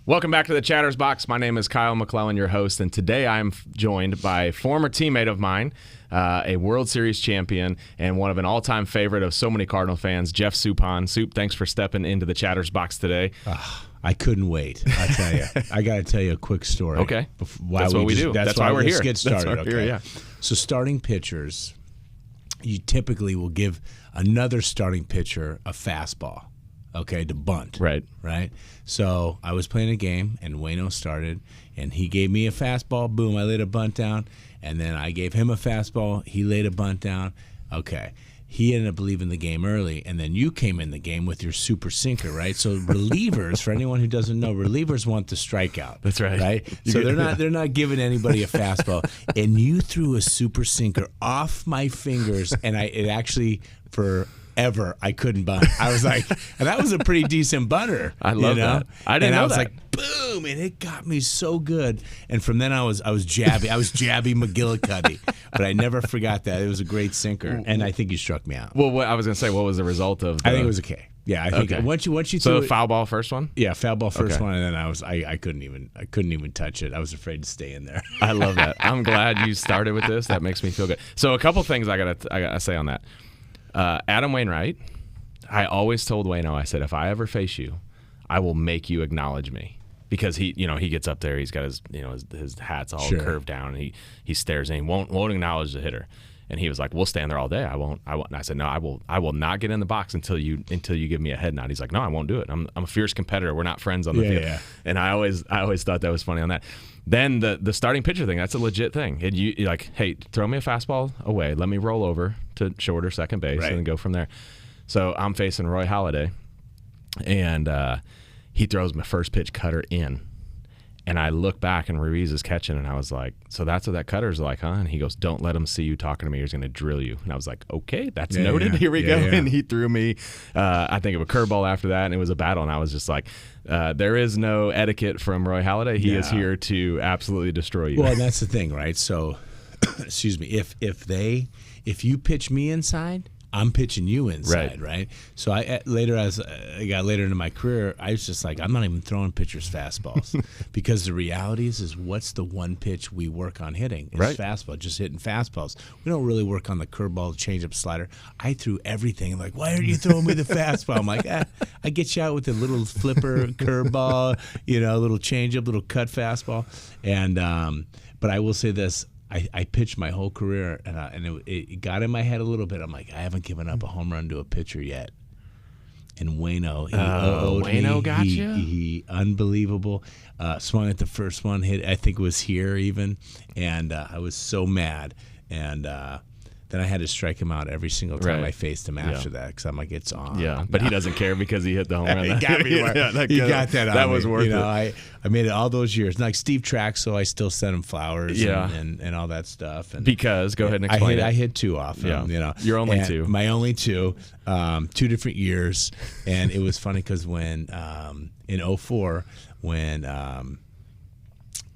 Welcome back to the Chatter's Box. My name is Kyle McClellan, your host, and today I'm joined by a former teammate of mine, a World Series champion, and one of an all-time favorite of so many Cardinal fans, Jeff Suppan. Soup, thanks for stepping into the Chatter's Box today. I couldn't wait. I tell you, I got to tell you a quick story. Okay, that's what we do. That's why we're here. Let's get started. That's why we're here, yeah. So starting pitchers, you typically will give another starting pitcher a fastball. Okay, to bunt. Right. So I was playing a game, and Waino started, and he gave me a fastball. Boom, I laid a bunt down, and then I gave him a fastball. He laid a bunt down. Okay. He ended up leaving the game early, and then you came in the game with your super sinker, right? So relievers, for anyone who doesn't know, relievers want the strikeout. That's right. Right? So they're not giving anybody a fastball. And you threw a super sinker off my fingers, and it actually, forever, I couldn't bunt. I was like, and that was a pretty decent bunter. I love that. I didn't know that. And I was like, boom, and it got me so good. And from then I was jabby. I was jabby McGillicuddy. But I never forgot that. It was a great sinker, and I think you struck me out. Well, I was going to say, what was the result of I think it was okay. Yeah, I think once you so threw foul ball first one? Yeah, foul ball first one, and then I couldn't even touch it. I was afraid to stay in there. I love that. I'm glad you started with this. That makes me feel good. So a couple things I gotta say on that. Adam Wainwright, I always told Waino, I said, if I ever face you, I will make you acknowledge me. Because he gets up there, he's got his hat's all curved down, and he stares and he won't acknowledge the hitter. And he was like, "We'll stand there all day. I won't." And I said, "No, I will not get in the box until you give me a head nod." He's like, "No, I won't do it. I'm a fierce competitor. We're not friends on the field." Yeah. And I always thought that was funny on that. Then the starting pitcher thing, that's a legit thing. You're like, hey, throw me a fastball away. Let me roll over to short or second base and then go from there. So I'm facing Roy Halladay, and he throws my first pitch cutter in. And I look back, and Ruiz is catching, and I was like, so that's what that cutter's like, huh? And he goes, don't let him see you talking to me. He's going to drill you. And I was like, okay, that's noted. Here we go. And he threw me, I think, of a curveball after that, and it was a battle. And I was just like, there is no etiquette from Roy Halladay. He is here to absolutely destroy you. Well, and that's the thing, right? So, excuse me, if you pitch me inside, I'm pitching you inside, right? So as I got later into my career, I was just like, I'm not even throwing pitchers fastballs because the reality is what's the one pitch we work on hitting? It's fastball, just hitting fastballs. We don't really work on the curveball, changeup, slider. I threw everything. Like, why are you throwing me the fastball? I'm like, I get you out with a little flipper, curveball, little changeup, little cut fastball, and but I will say this. I pitched my whole career, and it got in my head a little bit. I'm like, I haven't given up a home run to a pitcher yet. And Waino, Waino got you? He unbelievable. Swung at the first one, hit, I think it was here even, and I was so mad. And then I had to strike him out every single time I faced him after that because I'm like, it's on. Yeah, but he doesn't care because he hit the home run. He got me. He got that on That me. was worth it. I made it all those years. Like Steve Traxel, I still sent him flowers and all that stuff. And because, go ahead and explain I hit two off him. Your only two. My only two. 2 different years. And it was funny because when, in 2004, when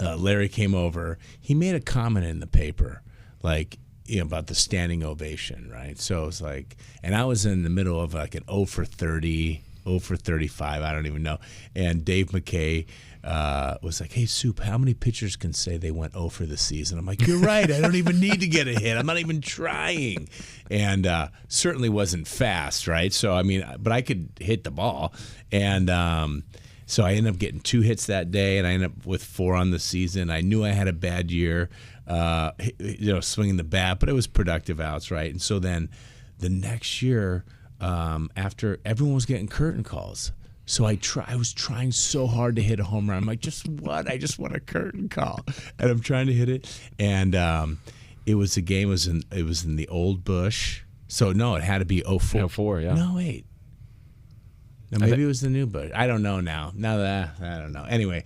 Larry came over, he made a comment in the paper, like, about the standing ovation, right? So it was like, and I was in the middle of like an 0 for 30, 0 for 35, I don't even know. And Dave McKay was like, hey, Soup, how many pitchers can say they went 0 for the season? I'm like, you're right. I don't even need to get a hit. I'm not even trying. And certainly wasn't fast, right? So, I mean, but I could hit the ball. And so I ended up getting 2 hits that day, and I ended up with 4 on the season. I knew I had a bad year. Swinging the bat, but it was productive outs, right? And so then the next year, after everyone was getting curtain calls, so I was trying so hard to hit a home run. I'm like, I just want a curtain call, and I'm trying to hit it. And it was the game was in the old Bush, so no, it had to be 04. 04, yeah. No, wait. No, maybe it was the new Bush. I don't know now. I don't know. Anyway.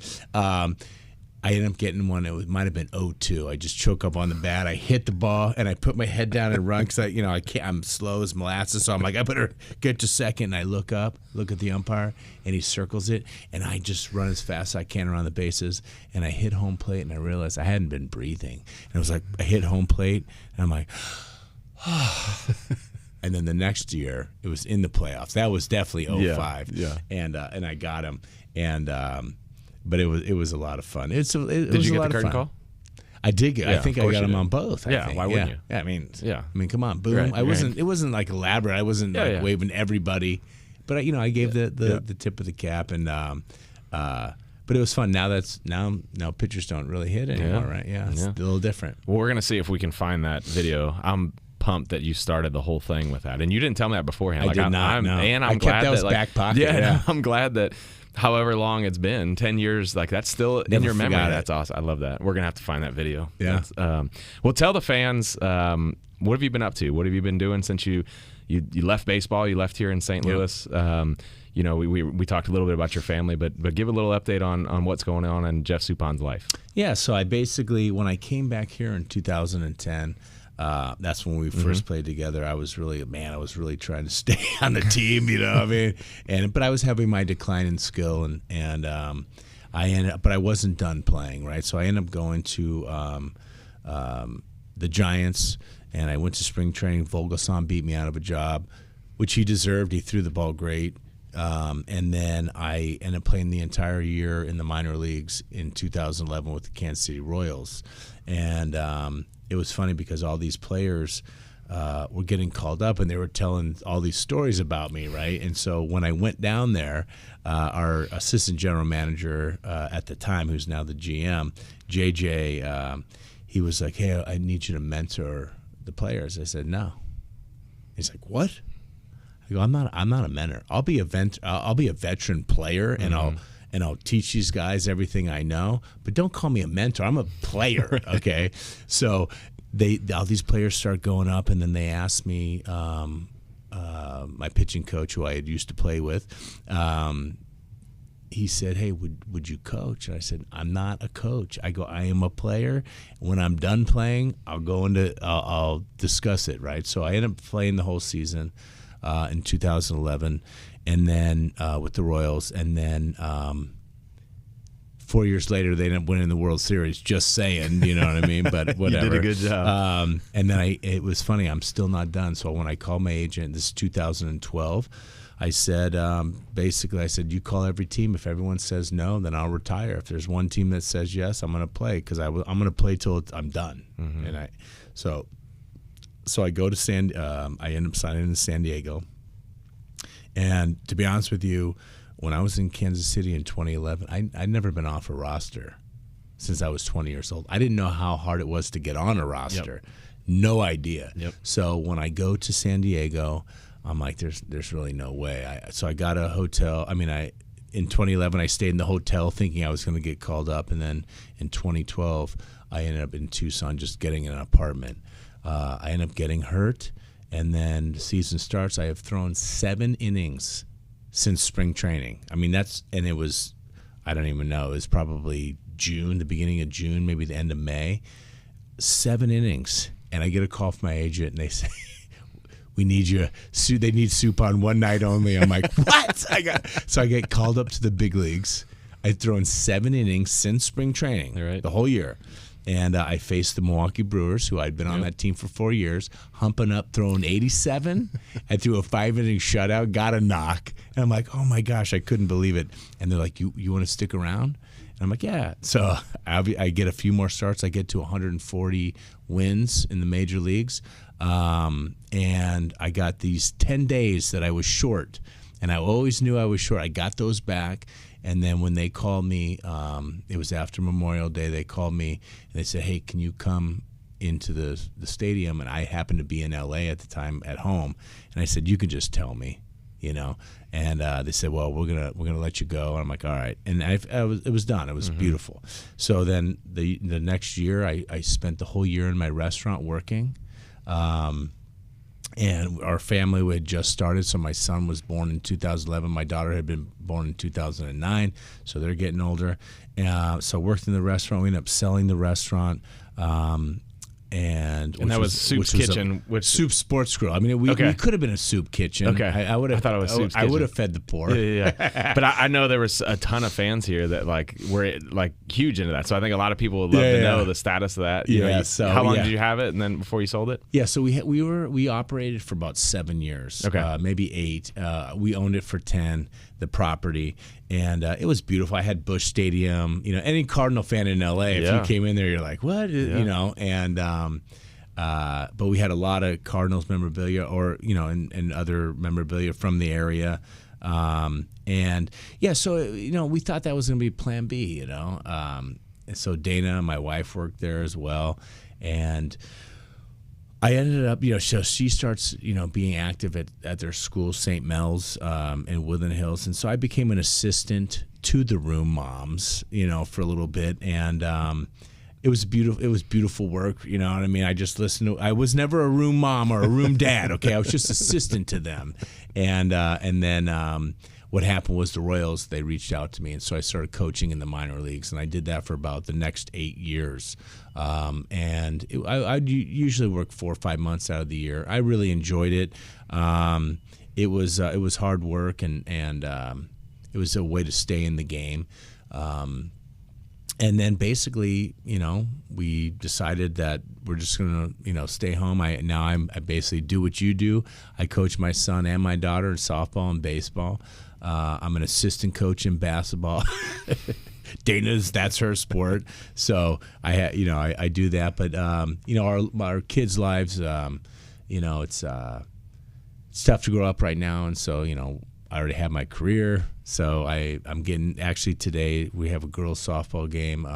I ended up getting one. It might have been 0-2. I just choke up on the bat. I hit the ball, and I put my head down and run because I can't. I'm slow as molasses, so I'm like, I better get to second. And I look at the umpire, and he circles it, and I just run as fast as I can around the bases, and I hit home plate, and I realized I hadn't been breathing, and it was like I hit home plate, and I'm like, and then the next year it was in the playoffs. That was definitely 05. Yeah. And I got him, and. but it was a lot of fun. It Did was you a get lot the of curtain fun. call? I did. I think I got them did. on both. Yeah, I think. why wouldn't you? Yeah, I mean, come on, boom. Right, It wasn't like elaborate. I wasn't waving everybody, but I gave the tip of the cap, and but it was fun. Now pitchers don't really hit anymore, right? Yeah, it's a little different. Well, we're gonna see if we can find that video. I'm pumped that you started the whole thing with that, and you didn't tell me that beforehand. I did not. No. And I'm I glad kept that was back pocket. Yeah, I'm glad that. However long it's been, 10 years, like that's still in your memory. That's awesome. I love that. We're gonna have to find that video. Yeah. Well, tell the fans what have you been up to? What have you been doing since you left baseball? You left here in St. Louis. We talked a little bit about your family, but give a little update on what's going on in Jeff Suppan's life. Yeah. So I basically, when I came back here in 2010. That's when we first played together. I was really trying to stay on the team, I mean, but I was having my decline in skill, and I ended up, but I wasn't done playing, right? So I ended up going to the Giants, and I went to spring training. Vogelsong beat me out of a job, which he deserved. He threw the ball great. And then I ended up playing the entire year in the minor leagues in 2011 with the Kansas City Royals, and it was funny because all these players were getting called up, and they were telling all these stories about me, right? And so when I went down there, our assistant general manager at the time, who's now the GM, JJ, he was like, "Hey, I need you to mentor the players." I said, "No." He's like, "What?" I go, I'm not a mentor. I'll be a veteran player, and I'll teach these guys everything I know, but don't call me a mentor. I'm a player, okay? So all these players start going up, and then they asked me, my pitching coach, who I had used to play with, he said, "Hey, would you coach?" And I said, "I'm not a coach." I go, "I am a player. When I'm done playing, I'll discuss it, right?" So I ended up playing the whole season in 2011. And then with the Royals, and then 4 years later, they ended up winning the World Series. Just saying, you know what I mean? But whatever. You did a good job. And then it was funny. I'm still not done. So when I called my agent, this is 2012, I said, basically, I said, you call every team. If everyone says no, then I'll retire. If there's one team that says yes, I'm going to play, because I'm going to play till I'm done. And so I go to I end up signing in San Diego. And to be honest with you, when I was in Kansas City in 2011, I'd never been off a roster since I was 20 years old. I didn't know how hard it was to get on a roster. Yep. No idea. Yep. So when I go to San Diego, I'm like, there's really no way. So I got a hotel. I mean, in 2011, I stayed in the hotel thinking I was going to get called up. And then in 2012, I ended up in Tucson just getting an apartment. I ended up getting hurt. And then the season starts. I have thrown 7 innings since spring training. I mean, and it was, I don't even know, it was probably June, the beginning of June, maybe the end of May. 7 innings. And I get a call from my agent, and they say, "We need you. They need Suppan one night only." I'm like, what? So I get called up to the big leagues. I've thrown 7 innings since spring training, the whole year. And I faced the Milwaukee Brewers, who I'd been on that team for 4 years, humping up, throwing 87. I threw a 5-inning shutout, got a knock. And I'm like, oh, my gosh, I couldn't believe it. And they're like, you want to stick around? And I'm like, yeah. So I get a few more starts. I get to 140 wins in the major leagues. And I got these 10 days that I was short. And I always knew I was short. I got those back. And then when they called me, it was after Memorial Day, they called me and they said, "Hey, can you come into the stadium?" And I happened to be in LA at the time at home. And I said, "You can just tell me, And they said, "Well, we're gonna let you go." And I'm like, "All right." And it was done. It was beautiful. So then the next year, I spent the whole year in my restaurant working. And our family had just started, so my son was born in 2011. My daughter had been born in 2009, so they're getting older. So I worked in the restaurant. We ended up selling the restaurant. And that was Soup's Kitchen, which Soup Sports Grill. I mean, we could have been a soup kitchen. Okay, I thought it was Soup's Kitchen. I would have fed the poor. Yeah. But I know there was a ton of fans here that were huge into that. So I think a lot of people would love to know the status of that. So how long did you have it, and then before you sold it? Yeah, so we operated for about 7 years. Okay, maybe 8. We owned it for 10. the property, and it was beautiful. I had Busch Stadium. Any Cardinal fan in LA, if you came in there, you're like, what? And but we had a lot of Cardinals memorabilia, or and other memorabilia from the area. And so we thought that was going to be Plan B. And so Dana, my wife, worked there as well, and I ended up, so she starts, being active at their school, St. Mel's, in Woodland Hills, and so I became an assistant to the room moms, for a little bit, and it was beautiful. It was beautiful work, you know what I mean. I just listened to. I was never a room mom or a room dad. Okay, I was just assistant to them, and then. What happened was the Royals, they reached out to me, and so I started coaching in the minor leagues, and I did that for about the next 8 years. And I'd usually work 4 or 5 months out of the year. I really enjoyed it. It was hard work, and it was a way to stay in the game. And then basically, we decided that we're just going to, stay home. I basically do what you do. I coach my son and my daughter in softball and baseball. I'm an assistant coach in basketball. That's her sport. So I do that. But our kids' lives, it's tough to grow up right now, and so I already have my career. So I'm getting, actually today we have a girls softball game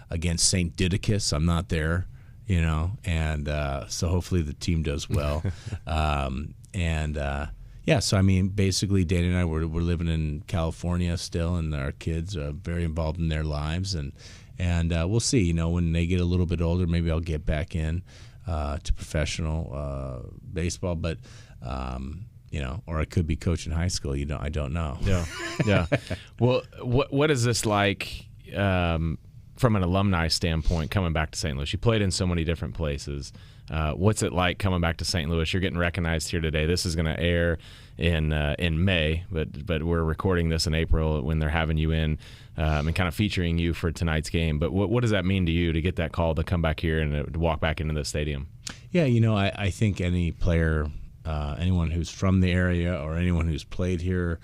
against St. Didacus. I'm not there, and so hopefully the team does well. So I mean, basically, Dana and I we're living in California still, and our kids are very involved in their lives, and we'll see. When they get a little bit older, maybe I'll get back in to professional baseball, but or I could be coaching high school. I don't know. Yeah. Well, what is this like from an alumni standpoint coming back to St. Louis? You played in so many different places. What's it like coming back to St. Louis? You're getting recognized here today. This is going to air in May, but we're recording this in April when they're having you in and kind of featuring you for tonight's game. But what does that mean to you to get that call to come back here and to walk back into the stadium? Yeah, I think any player, anyone who's from the area or anyone who's played here,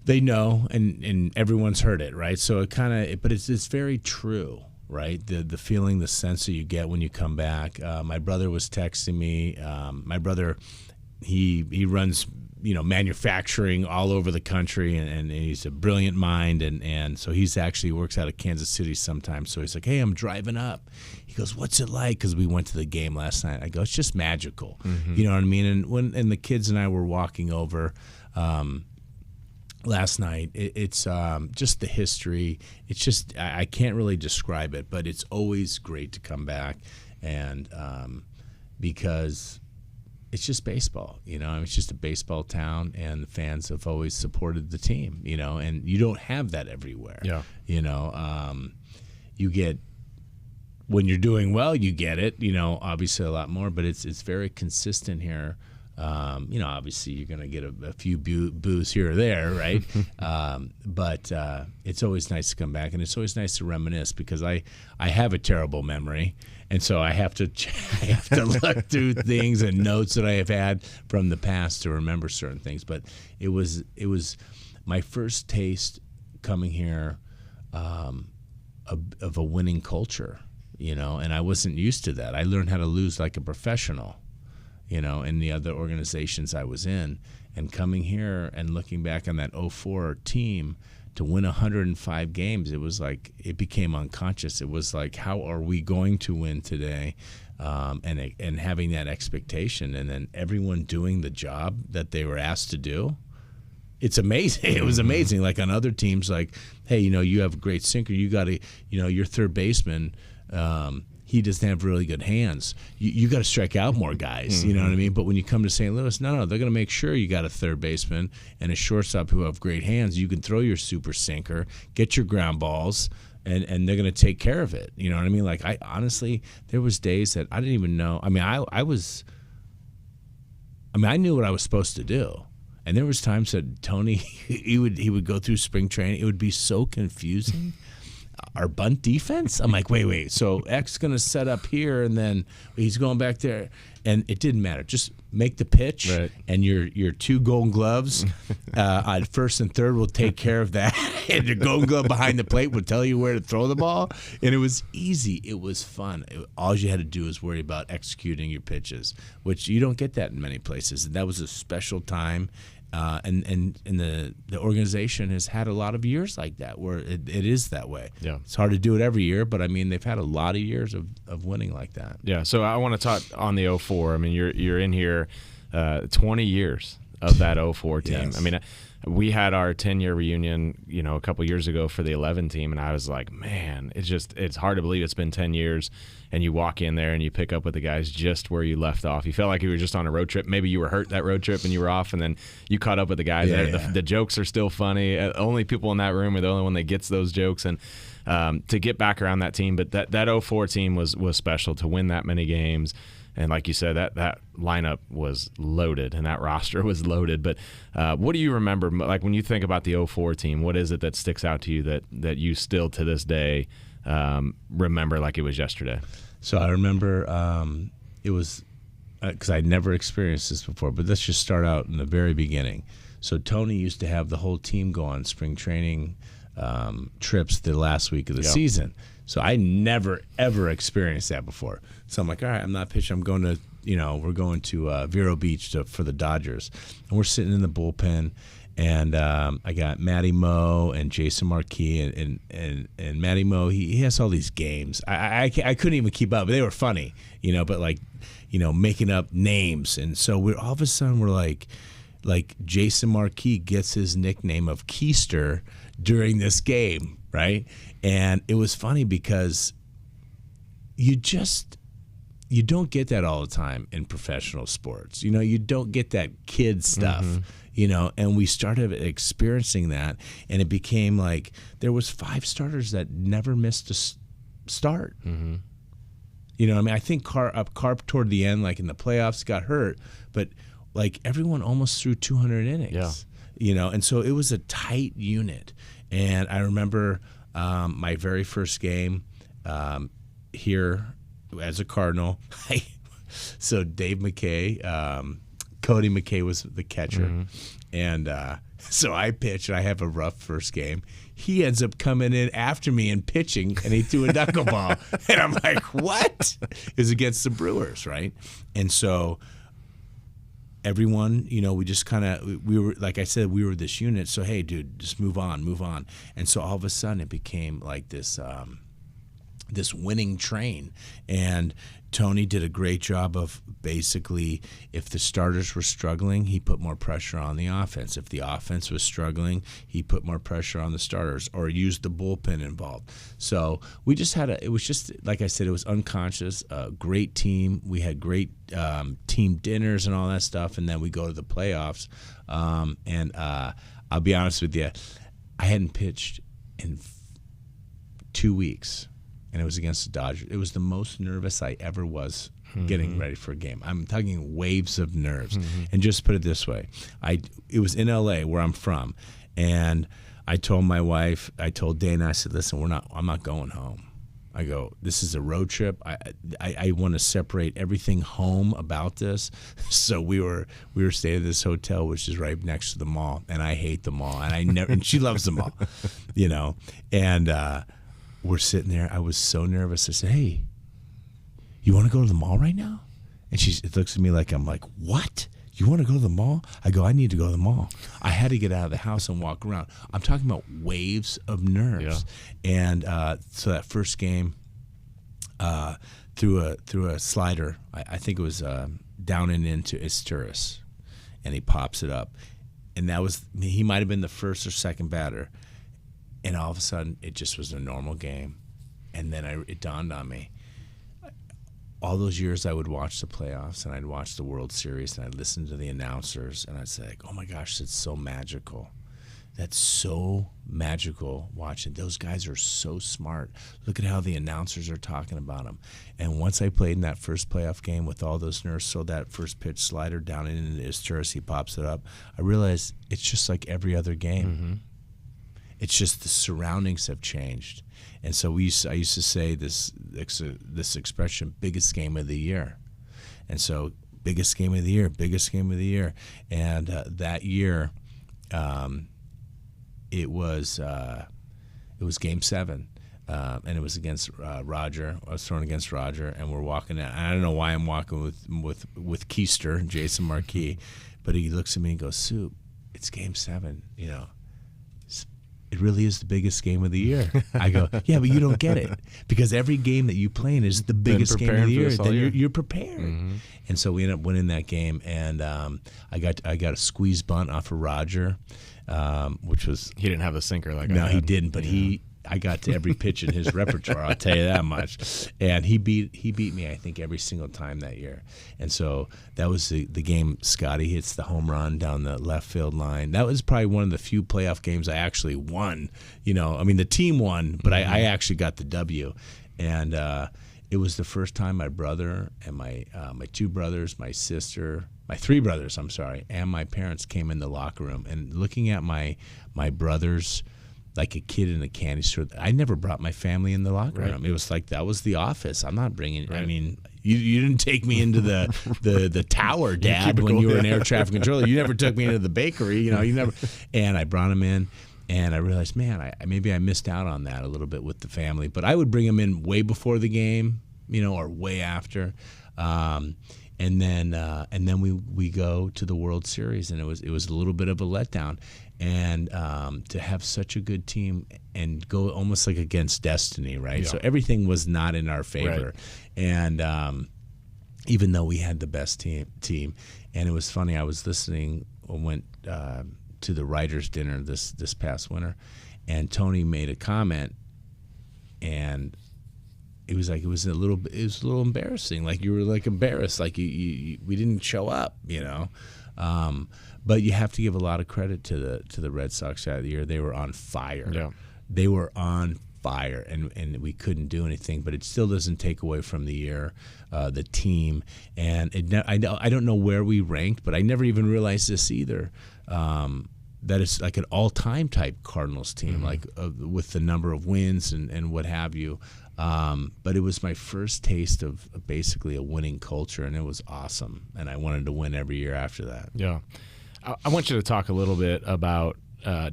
they know, and everyone's heard it, right? So it's very true. Right, the feeling, the sense that you get when you come back. My brother was texting me. My brother, he runs manufacturing all over the country, and he's a brilliant mind, and so he's actually works out of Kansas City sometimes. So he's like, hey, I'm driving up. He goes, what's it like? Because we went to the game last night. I go, it's just magical. Mm-hmm. You know what I mean? And the kids and I were walking over. Last night, it's just the history. It's just I can't really describe it, but it's always great to come back, and because it's just baseball. It's just a baseball town, and the fans have always supported the team. And you don't have that everywhere. Yeah. You get, when you're doing well, you get it. Obviously a lot more, but it's very consistent here. Obviously you're going to get a few boos here or there, right? But it's always nice to come back, and it's always nice to reminisce, because I have a terrible memory, and so I have to look through things and notes that I have had from the past to remember certain things. But it was my first taste coming here of a winning culture, and I wasn't used to that. I learned how to lose like a professional. In the other organizations I was in, and coming here and looking back on that 2004 team to win 105 games, it was like, it became unconscious. It was like, how are we going to win today? And having that expectation, and then everyone doing the job that they were asked to do. It's amazing. It was amazing. Like on other teams, like, hey, you have a great sinker. You got to, your third baseman, he doesn't have really good hands. You got to strike out more guys, you know what I mean? But when you come to St. Louis, no, they're going to make sure you got a third baseman and a shortstop who have great hands. You can throw your super sinker, get your ground balls, and they're going to take care of it. You know what I mean? Like, I honestly, there was days that I didn't even know. I mean, I knew what I was supposed to do. And there was times that Tony, he would go through spring training. It would be so confusing. our bunt defense? I'm like, wait. So X going to set up here, and then he's going back there. And it didn't matter. Just make the pitch, right. and your 2 Golden Gloves on first and third will take care of that. And your Golden Glove behind the plate will tell you where to throw the ball. And it was easy. It was fun. All you had to do was worry about executing your pitches, which you don't get that in many places. And that was a special time. And the organization has had a lot of years like that where it is that way. Yeah. It's hard to do it every year, but I mean they've had a lot of years of winning like that. Yeah. So I want to talk on the 04. I mean you're in here 20 years of that 04 team. Yes. I mean we had our 10-year reunion, a couple years ago for the 11 team, and I was like, man, it's hard to believe it's been 10 years. And you walk in there and you pick up with the guys just where you left off. You felt like you were just on a road trip. Maybe you were hurt that road trip and you were off, and then you caught up with the guys. The jokes are still funny. Only people in that room are the only one that gets those jokes. And to get back around that team, but that 04 team was special to win that many games. And like you said, that lineup was loaded and that roster was loaded. But what do you remember, like when you think about the 04 team, what is it that sticks out to you that you still to this day remember like it was yesterday? So I remember it was because I'd never experienced this before, but let's just start out in the very beginning. So Tony used to have the whole team go on spring training trips the last week of the season. So I never, ever experienced that before. So I'm like, all right, I'm not pitching. I'm going to, we're going to Vero Beach for the Dodgers. And we're sitting in the bullpen. And I got Matty Moe and Jason Marquis, and Matty Moe. He has all these games. I couldn't even keep up. They were funny, but like, making up names. And so we're all of a sudden we're like Jason Marquis gets his nickname of Keister during this game, right? And it was funny because you don't get that all the time in professional sports. You don't get that kid stuff. And we started experiencing that, and it became like there was 5 starters that never missed a start. I think Carp toward the end, like in the playoffs, got hurt, but like everyone almost threw 200 innings. And so it was a tight unit. And I remember my very first game here as a Cardinal. So Dave McKay. Cody McKay was the catcher, and so I pitched, and I have a rough first game. He ends up coming in after me and pitching, and he threw a knuckleball, and I'm like, what? It was against the Brewers, right? And so everyone, we just we were, like I said, we were this unit, so hey, dude, just move on. And so all of a sudden it became like this winning train, and Tony did a great job of basically, if the starters were struggling, he put more pressure on the offense. If the offense was struggling, he put more pressure on the starters or used the bullpen involved. So we just it was just, like I said, it was unconscious, a great team. We had great team dinners and all that stuff, and then we go to the playoffs. And I'll be honest with you, I hadn't pitched in 2 weeks. And it was against the Dodgers. It was the most nervous I ever was getting ready for a game. I'm talking waves of nerves. And just put it this way, it was in L.A. where I'm from, and I told my wife, I told Dana, I said, listen, I'm not going home. I go, this is a road trip. I want to separate everything home about this. So we were staying at this hotel, which is right next to the mall, and I hate the mall, and she loves the mall, and. We're sitting there. I was so nervous. I said, hey, you want to go to the mall right now? And she looks at me like, I'm like, what? You want to go to the mall? I go, I need to go to the mall. I had to get out of the house and walk around. I'm talking about waves of nerves. Yeah. And so that first game, through a slider, I think it was down and into Isturis, and he pops it up. And he might have been the first or second batter. And all of a sudden, it just was a normal game. And then it dawned on me. All those years I would watch the playoffs, and I'd watch the World Series, and I'd listen to the announcers, and I'd say, oh, my gosh, it's so magical. That's so magical watching. Those guys are so smart. Look at how the announcers are talking about them. And once I played in that first playoff game with all those nerves, so that first pitch slider down into his turret, he pops it up, I realized it's just like every other game. It's just the surroundings have changed. And so I used to say this expression, biggest game of the year. And so biggest game of the year. And that year, it was Game 7. And it was against Roger. I was throwing against Roger, and we're walking out. I don't know why I'm walking with Keister, Jason Marquis, but he looks at me and goes, "Soup, it's Game 7. You know, it really is the biggest game of the year." I go, "Yeah, but you don't get it, because every game that you play in is the biggest game of the year. Then you're prepared." Mm-hmm. And so we ended up winning that game, and I got a squeeze bunt off of Roger, which was, he didn't have the sinker like no, I had. he didn't, but I got to every pitch in his repertoire, I'll tell you that much. And he beat me, I think, every single time that year. And so that was the game. Scotty hits the home run down the left field line. That was probably one of the few playoff games I actually won. You know, I mean, the team won, but I actually got the W. And it was the first time my brother and my two brothers, my sister, my three brothers, and my parents came in the locker room. And looking at my brothers like a kid in a candy store, I never brought my family in the locker room. It was like, that was the office. I'm not bringing. I mean, you didn't take me into the tower, Dad, when you were an air traffic controller. You never took me into the bakery. You know, you never. And I brought him in, and I realized, man, maybe I missed out on that a little bit with the family. But I would bring them in way before the game, you know, or way after. And then we go to the World Series, and it was a little bit of a letdown. And to have such a good team and go almost like against destiny, right? Yeah. So everything was not in our favor. Right. And even though we had the best team, and it was funny, I was listening, went to the writers' dinner this past winter, and Tony made a comment, and it was a little embarrassing. Like, you were like embarrassed, like we didn't show up, you know. But you have to give a lot of credit to the Red Sox out of the year. They were on fire. Yeah. They were on fire, and we couldn't do anything. But it still doesn't take away from the year, the team. And I don't know where we ranked, but I never even realized this either. That it's like an all-time type Cardinals team, mm-hmm. like with the number of wins and what have you. But it was my first taste of basically a winning culture, and it was awesome. And I wanted to win every year after that. Yeah. I want you to talk a little bit about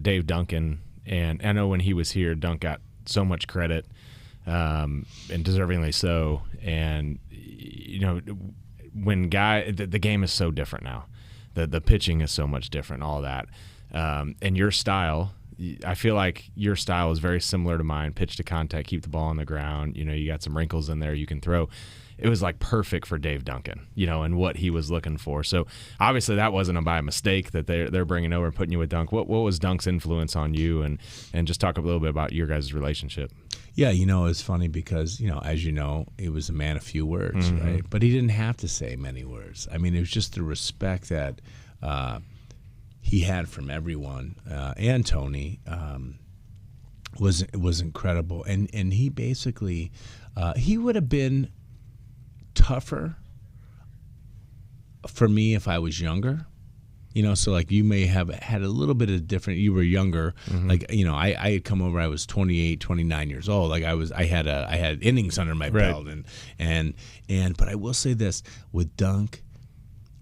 Dave Duncan. And I know when he was here, Dunk got so much credit, and deservingly so. And, you know, when the game is so different now. The pitching is so much different, all that. And your style, I feel like your style is very similar to mine. Pitch to contact, keep the ball on the ground. You know, you got some wrinkles in there you can throw. It was like perfect for Dave Duncan, you know, and what he was looking for. So obviously that wasn't by mistake that they're bringing over and putting you with Dunk. What was Dunk's influence on you, and just talk a little bit about your guys' relationship? Yeah, you know, it's funny because, you know, as you know, he was a man of few words, mm-hmm. right? But he didn't have to say many words. I mean, it was just the respect that he had from everyone, and Tony was incredible. And he basically he would have been tougher for me if I was younger, you know. So like, you may have had a little bit of different. You were younger, mm-hmm. like, you know, I had come over. I was 28, 29 years old. Like I had innings under my belt, and but I will say this with Dunk.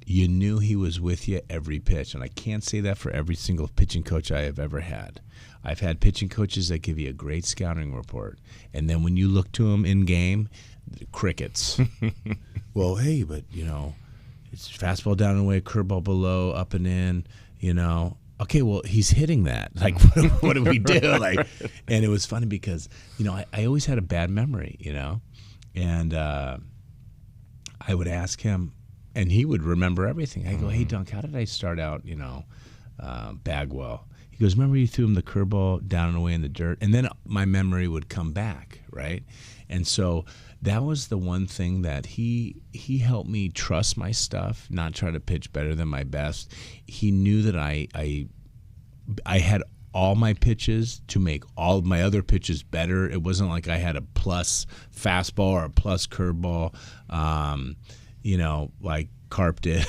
You knew he was with you every pitch, and I can't say that for every single pitching coach I have ever had. I've had pitching coaches that give you a great scouting report, and then when you look to them in game, crickets. Well, hey, but, you know, it's fastball down and away, curveball below, up and in, you know. Okay, well, he's hitting that. Like, what do we do? Like, and it was funny because, you know, I always had a bad memory, you know, and I would ask him, and he would remember everything. I go, hey, Dunk, how did I start out, you know, Bagwell? He goes, remember you threw him the curveball down and away in the dirt? And then my memory would come back, right? And so that was the one thing that he helped me trust my stuff, not try to pitch better than my best. He knew that I had all my pitches to make all of my other pitches better. It wasn't like I had a plus fastball or a plus curveball. You know, like Carp did.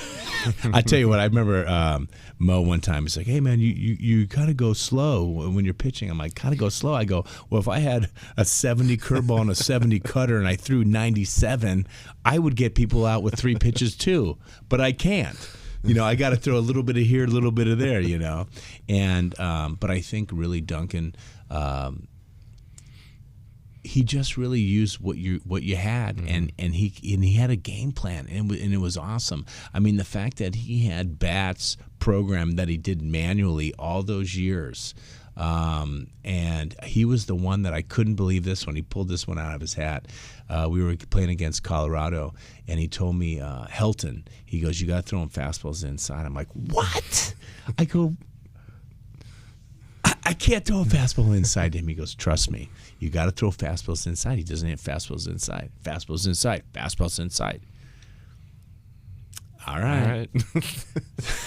I tell you what, I remember Mo one time. He's like, "Hey man, you kind of go slow when you're pitching." I'm like, "Kind of go slow." I go, "Well, if I had a 70 curveball and a 70 cutter and I threw 97, I would get people out with 3 pitches too. But I can't. I got to throw a little bit of here, a little bit of there. And but I think really Duncan." He just really used what you had, and he had a game plan, and it was awesome. I mean, the fact that he had bats programmed that he did manually all those years, and he was the one that I couldn't believe this one. He pulled this one out of his hat. We were playing against Colorado, and he told me, Helton, he goes, "You got to throw him fastballs inside." I'm like, "What?" I go, I can't throw a fastball inside to him. He goes, "Trust me, you got to throw fastballs inside." He doesn't hit fastballs inside. Fastballs inside. Fastballs inside. All right.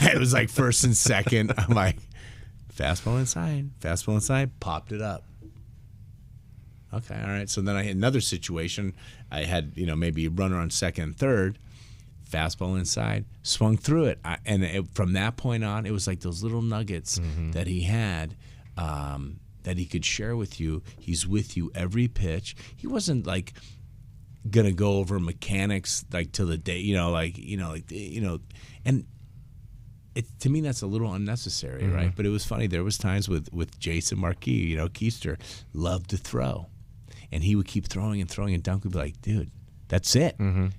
It was like first and second. I'm like, fastball inside, popped it up. Okay, all right. So then I had another situation. I had, maybe a runner on second and third. Fastball inside, swung through it. From that point on, it was like those little nuggets that he had that he could share with you. He's with you every pitch. He wasn't like gonna go over mechanics like till the day, and to me that's a little unnecessary, right? But it was funny. There was times with Jason Marquis, Keister loved to throw, and he would keep throwing, and Dunk would be like, "Dude, that's it," and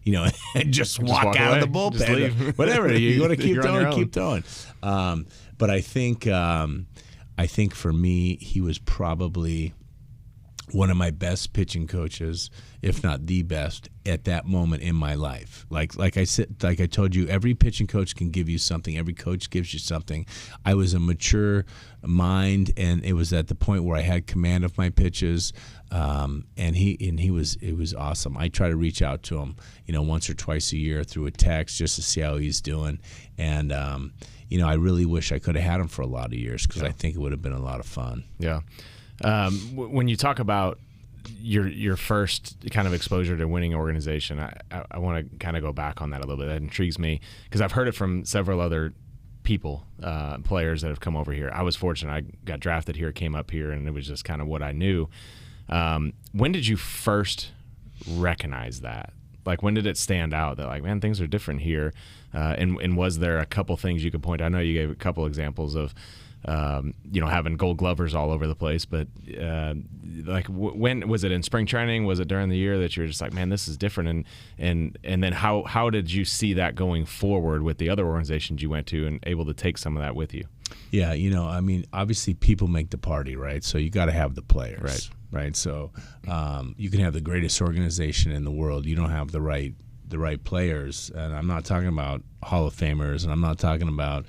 just walk out away. of the bullpen, whatever. You're going to keep throwing. But I think for me, he was probably one of my best pitching coaches, if not the best, at that moment in my life. Like I told you, every pitching coach can give you something. Every coach gives you something. I was a mature mind, and it was at the point where I had command of my pitches. It was awesome. I try to reach out to him, once or twice a year through a text just to see how he's doing. And I really wish I could have had him for a lot of years, because I think it would have been a lot of fun. Yeah. When you talk about your first kind of exposure to winning organization, I want to kind of go back on that a little bit. That intrigues me because I've heard it from several other people, players that have come over here. I was fortunate. I got drafted here, came up here, and it was just kind of what I knew. When did you first recognize that? Like, when did it stand out that, like, man, things are different here? And was there a couple things you could point to? I know you gave a couple examples of, having Gold Glovers all over the place, but when was it in spring training? Was it during the year that you were just like, man, this is different? And then how did you see that going forward with the other organizations you went to and able to take some of that with you? Yeah, obviously people make the party, right? So you got to have the players, right? So you can have the greatest organization in the world. You don't have the right players, and I'm not talking about Hall of Famers, and I'm not talking about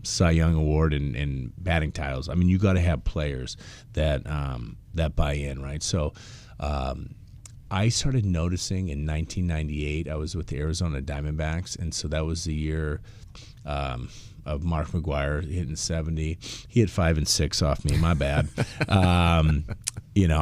Cy Young Award and batting titles. I mean, you got to have players that buy in, right? So I started noticing in 1998. I was with the Arizona Diamondbacks, and so that was the year of Mark McGwire hitting 70. He hit 5 and 6 off me. My bad. I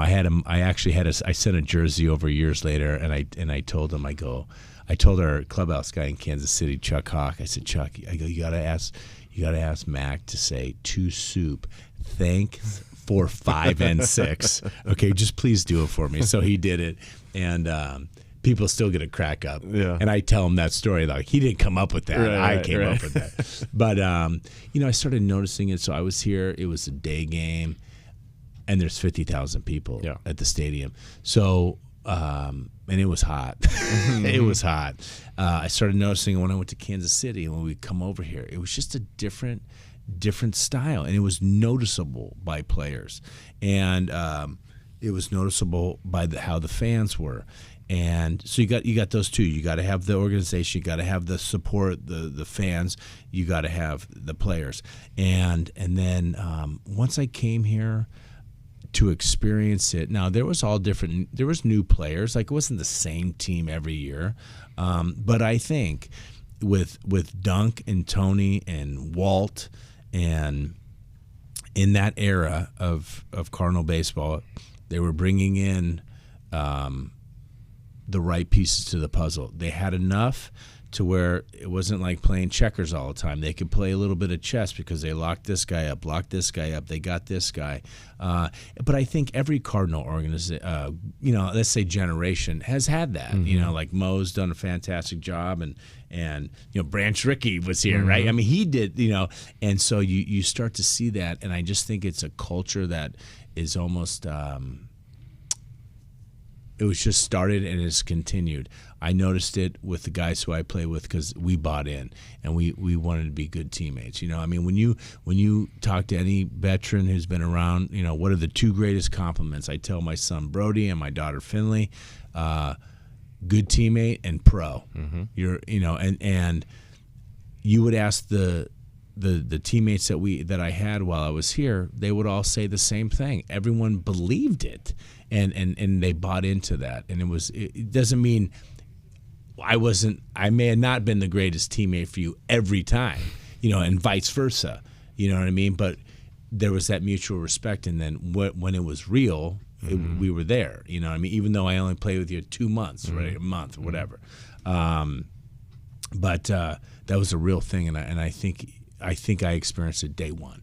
had him. I sent a jersey over years later, and I told him, I told our clubhouse guy in Kansas City, Chuck Hawk. I said, Chuck, you gotta ask Mac to say to Soup, thanks for 5 and 6. Okay, just please do it for me. So he did it, and people still get a crack up. Yeah. And I tell them that story, like, he didn't come up with that. I came up with that. But I started noticing it. So I was here. It was a day game, and there's 50,000 people at the stadium. So and it was hot. It was hot. I started noticing when I went to Kansas City, and when we come over here, it was just a different style, and it was noticeable by players, and it was noticeable by how the fans were. And so you got those two. You got to have the organization. You got to have the support, the fans. You got to have the players. And then once I came here to experience it, now there was all different. There was new players. Like, it wasn't the same team every year. But I think with Dunk and Tony and Walt, and in that era of Cardinal baseball, they were bringing in the right pieces to the puzzle. They had enough to where it wasn't like playing checkers all the time. They could play a little bit of chess because they locked this guy up, they got this guy. But I think every Cardinal organization, let's say generation, has had that. Like Mo's done a fantastic job, and Branch Rickey was here, right? I mean, he did, and so you start to see that, and I just think it's a culture that is almost it was just started and it's continued. I noticed it with the guys who I play with because we bought in and we wanted to be good teammates. I mean, when you talk to any veteran who's been around, what are the two greatest compliments? I tell my son Brody and my daughter Finley, good teammate and pro. You're, and you would ask the teammates that I had while I was here, they would all say the same thing. Everyone believed it, and they bought into that. And it doesn't mean I may have not been the greatest teammate for you every time, and vice versa. You know what I mean? But there was that mutual respect, and then when it was real, we were there. You know what I mean? Even though I only played with you 2 months, right, a month, or whatever. But that was a real thing, and I think I experienced it day one,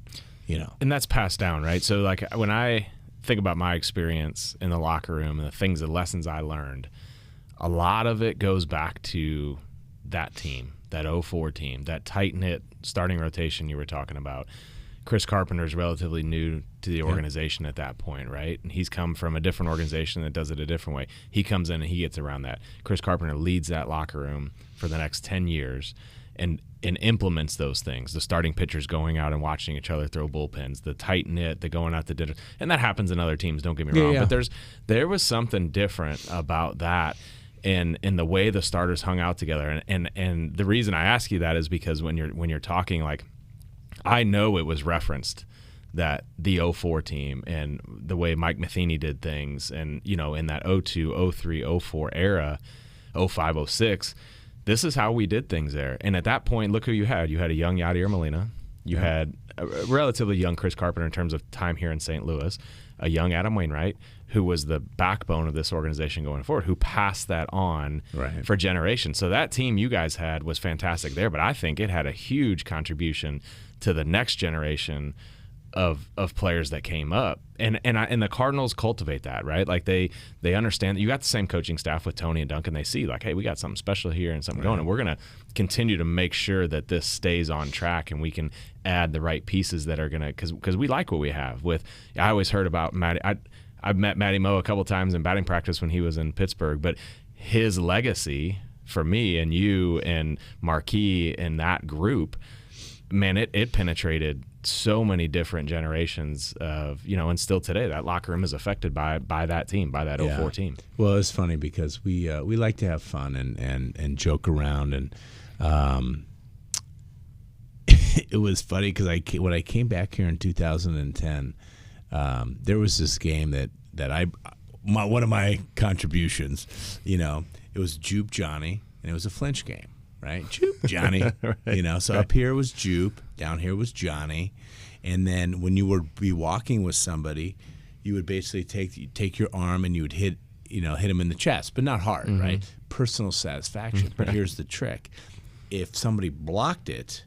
And that's passed down, right? So like when I think about my experience in the locker room and the lessons I learned, a lot of it goes back to that team, that 04 team, that tight-knit starting rotation you were talking about. Chris Carpenter's relatively new to the organization at that point, right? And he's come from a different organization that does it a different way. He comes in and he gets around that. Chris Carpenter leads that locker room for the next 10 years and implements those things. The starting pitchers going out and watching each other throw bullpens, the tight-knit, the going out to dinner. And that happens in other teams, don't get me wrong. But there was something different about that in the way the starters hung out together. And the reason I ask you that is because when you're talking, like, I know it was referenced that the 04 team and the way Mike Matheny did things and, in that 02, 03, 04 era, 05, 06, this is how we did things there. And at that point, look who you had. You had a young Yadier Molina. You had a relatively young Chris Carpenter in terms of time here in St. Louis, a young Adam Wainwright, who was the backbone of this organization going forward, who passed that on for generations. So that team you guys had was fantastic there, but I think it had a huge contribution to the next generation of players that came up, and the Cardinals cultivate that, right? Like they understand that you got the same coaching staff with Tony and Duncan. They see like, hey, we got something special here and something going, and we're gonna continue to make sure that this stays on track and we can add the right pieces that are gonna because we like what we have. I always heard about Matty. I've met Matty Moe a couple times in batting practice when he was in Pittsburgh, but his legacy for me and you and Marquis and that group, man, it penetrated so many different generations of, and still today that locker room is affected by that team, by that 04 team. Well, it's funny because we like to have fun and joke around, and it was funny because when I came back here in 2010, there was this game that one of my contributions, it was Jupe Johnny, and it was a flinch game. Right, Jupe, Johnny, So up here was Jupe, down here was Johnny, and then when you would be walking with somebody, you would basically take your arm and you would hit him in the chest, but not hard, right? Personal satisfaction. But here's the trick: if somebody blocked it,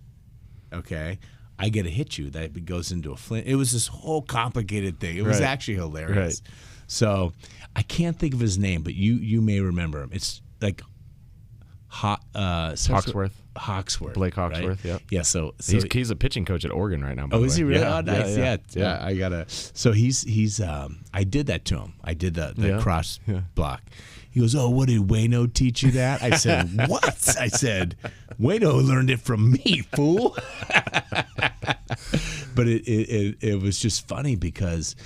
okay, I get to hit you. That goes into a flint. It was this whole complicated thing. It was actually hilarious. So I can't think of his name, but you may remember him. It's like. Hawksworth. Blake Hawksworth, right? Yeah. So he's a pitching coach at Oregon right now. Is he really? Yeah, oh, nice. Yeah. I gotta. So he's. I did that to him. I did the cross block. He goes, "Oh, what did Wayno teach you that?" I said, "What?" I said, "Wayno learned it from me, fool." But it was just funny because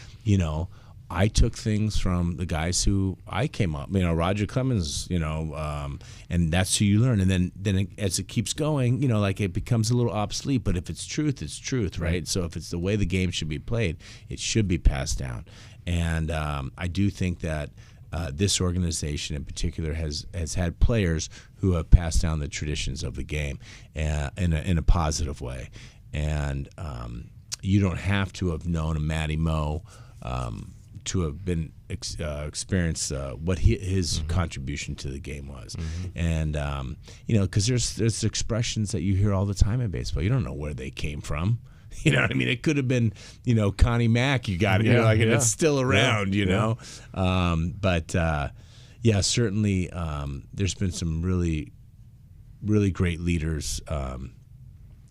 I took things from the guys who I came up, Roger Clemens, and that's who you learn. And then as it keeps going, like it becomes a little obsolete. But if it's truth, it's truth, right? So if it's the way the game should be played, it should be passed down. And I do think that this organization in particular has had players who have passed down the traditions of the game in a positive way. And you don't have to have known a Matty Moe to have been experienced what his contribution to the game was, and because there's expressions that you hear all the time in baseball. You don't know where they came from. You know what I mean? It could have been, Connie Mack. You got it. And it's still around. But certainly, there's been some really, really great leaders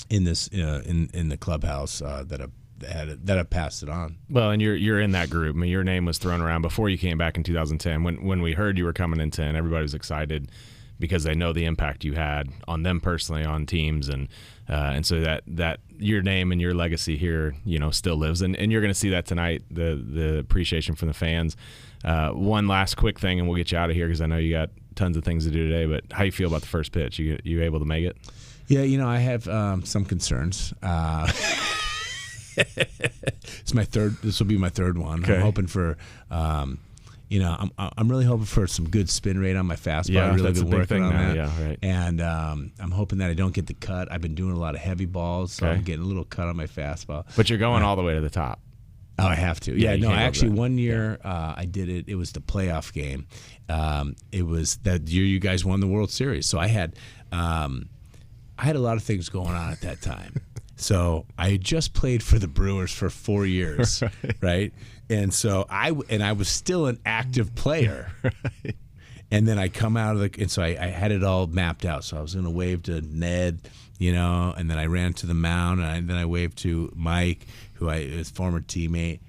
in this in the clubhouse that have passed it on. Well, and you're in that group. I mean, your name was thrown around before you came back in 2010. When we heard you were coming in 10, everybody was excited because they know the impact you had on them personally, on teams, and so that your name and your legacy here, still lives, and you're going to see that tonight. The appreciation from the fans. One last quick thing, and we'll get you out of here because I know you got tons of things to do today. But how you feel about the first pitch? You able to make it? Yeah, I have some concerns. It's my third. This will be my third one. Okay. I'm hoping for, I'm really hoping for some good spin rate on my fastball. Yeah, I've really that's been a big working thing on now. that. Yeah, right. And I'm hoping that I don't get the cut. I've been doing a lot of heavy balls, so I'm getting a little cut on my fastball. But you're going all the way to the top. Oh, I have to. Yeah, no, actually, one year I did it. It was the playoff game. It was that year you guys won the World Series. So I had a lot of things going on at that time. So I had just played for the Brewers for 4 years, right? And so I was still an active player. Right. And then I come out of and so I had it all mapped out. So I was going to wave to Ned, and then I ran to the mound, and then I waved to Mike, his former teammate.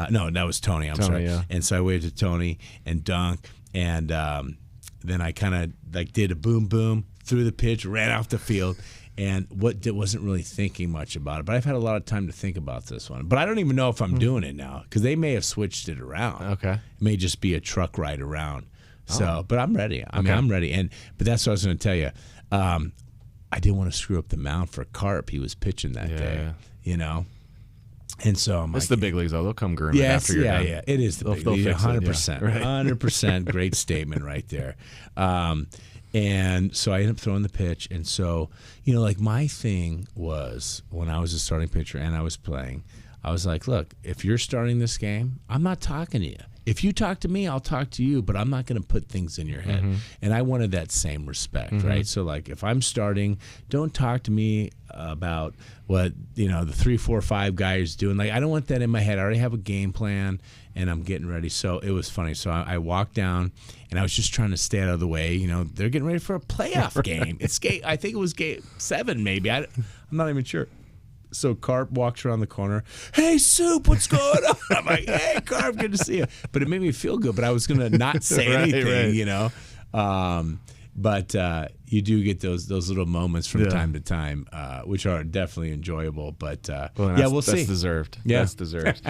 No, that was Tony. I'm sorry. Yeah. And so I waved to Tony and Dunk, and then I kind of did a boom boom, threw the pitch, ran off the field. And wasn't really thinking much about it, but I've had a lot of time to think about this one. But I don't even know if I'm doing it now because they may have switched it around. Okay, it may just be a truck ride around. So, but I'm ready. I mean, I'm ready. But that's what I was going to tell you. I didn't want to screw up the mound for Carp. He was pitching that day. And so I'm it's the big leagues, though. They'll come grooming after you're done. Yeah, it is the big leagues. 100%. 100%. Great statement right there. And so I ended up throwing the pitch. And so, my thing was when I was a starting pitcher and I was playing, I was like, look, if you're starting this game, I'm not talking to you. If you talk to me, I'll talk to you, but I'm not going to put things in your head. And I wanted that same respect, right? So, if I'm starting, don't talk to me about what, the 3, 4, 5 guys doing. I don't want that in my head. I already have a game plan, and I'm getting ready. So it was funny. So I walked down, and I was just trying to stay out of the way. They're getting ready for a playoff game. I think it was game 7, maybe. I'm not even sure. So Carp walks around the corner. Hey, Soup, what's going on? I'm like, hey, Carp, good to see you. But it made me feel good. But I was gonna not say anything, But you do get those little moments from time to time, which are definitely enjoyable. But we'll see. That's deserved. Yeah. That's deserved.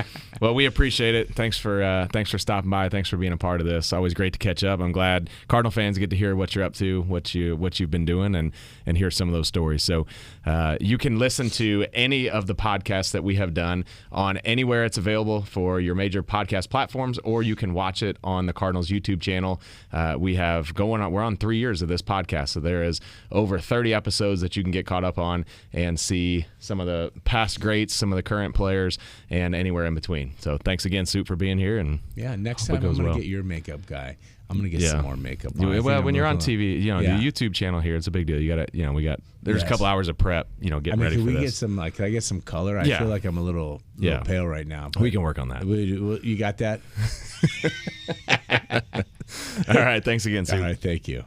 Well, we appreciate it. Thanks for stopping by. Thanks for being a part of this. Always great to catch up. I'm glad Cardinal fans get to hear what you're up to, what you've been doing, and hear some of those stories. So you can listen to any of the podcasts that we have done on anywhere it's available for your major podcast platforms, or you can watch it on the Cardinals YouTube channel. We're on 3 years of this podcast, so there is over 30 episodes that you can get caught up on and see some of the past greats, some of the current players, and anywhere in between. So thanks again, Soup, for being here. And next time I'm going to get your makeup guy. I'm going to get some more makeup on. Well, when you're on TV, the YouTube channel here, it's a big deal. You got to, there's a couple hours of prep, getting ready for this. Can I get some color? I feel like I'm a little pale right now. We can work on that. You got that? All right. Thanks again, Soup. All right. Thank you.